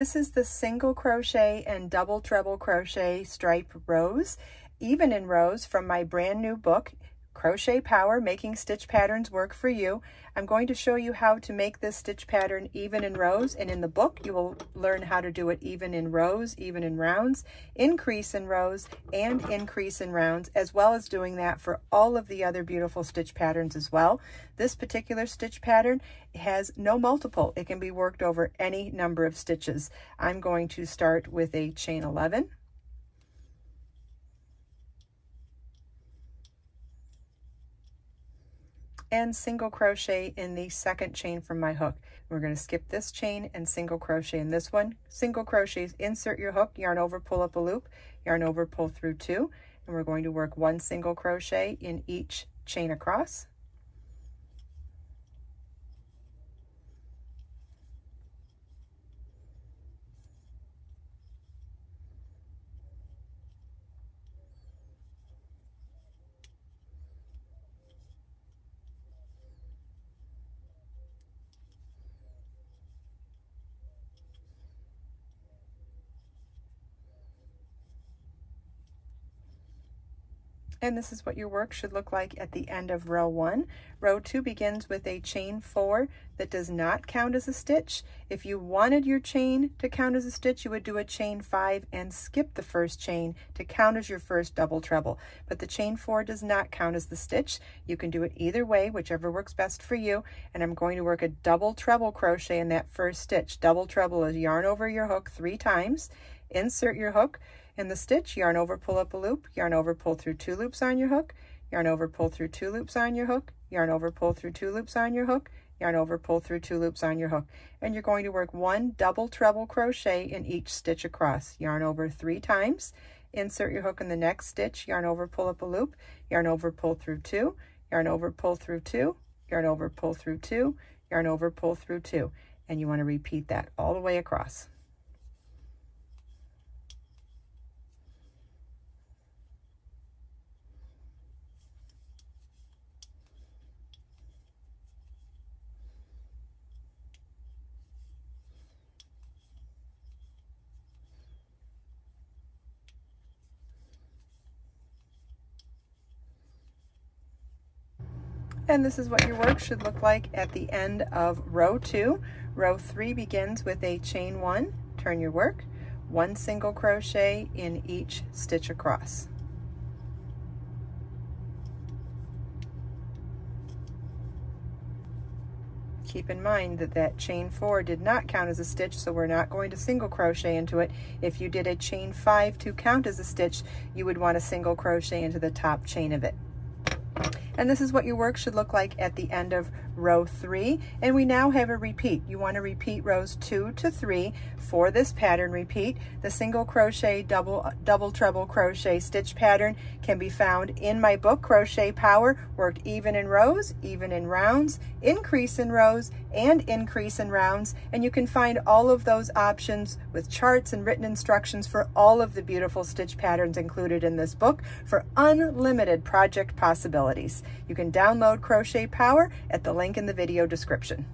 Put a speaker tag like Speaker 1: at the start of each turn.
Speaker 1: This is the single crochet and double treble crochet stripe rows, even in rows, from my brand new book, Crochet Power, Making Stitch Patterns Work for You. I'm going to show you how to make this stitch pattern even in rows, and in the book you will learn how to do it even in rows, even in rounds, increase in rows, and increase in rounds, as well as doing that for all of the other beautiful stitch patterns as well. This particular stitch pattern has no multiple. It can be worked over any number of stitches. I'm going to start with a chain 11. And single crochet in the second chain from my hook. We're going to skip this chain and single crochet in this one. Single crochets, insert your hook, yarn over, pull up a loop, yarn over, pull through 2, and we're going to work 1 single crochet in each chain across. And this is what your work should look like at the end of row 1. Row 2 begins with a chain 4 that does not count as a stitch. If you wanted your chain to count as a stitch, you would do a chain 5 and skip the first chain to count as your first double treble. But the chain 4 does not count as the stitch. You can do it either way, whichever works best for you. And I'm going to work a double treble crochet in that first stitch. Double treble is yarn over your hook 3 times, insert your hook in the stitch, yarn over, pull up a loop, yarn over, pull through 2 loops on your hook, yarn over, pull through 2 loops on your hook, yarn over, pull through 2 loops on your hook, yarn over, pull through 2 loops on your hook. And you're going to work 1 double treble crochet in each stitch across. Yarn over 3 times, insert your hook in the next stitch, yarn over, pull up a loop, yarn over, pull through 2, yarn over, pull through 2, yarn over, pull through 2, yarn over, pull through 2. And you want to repeat that all the way across. And this is what your work should look like at the end of row 2. Row 3 begins with a chain 1, turn your work, 1 single crochet in each stitch across. Keep in mind that that chain 4 did not count as a stitch, so we're not going to single crochet into it. If you did a chain 5 to count as a stitch, you would want to single crochet into the top chain of it. And this is what your work should look like at the end of row 3. And we now have a repeat. You want to repeat rows 2 to 3 for this pattern repeat. The single crochet, double treble crochet stitch pattern can be found in my book, Crochet Power, worked even in rows, even in rounds, increase in rows, and increase in rounds. And you can find all of those options with charts and written instructions for all of the beautiful stitch patterns included in this book for unlimited project possibilities. You can download Crochet Power at the link in the video description.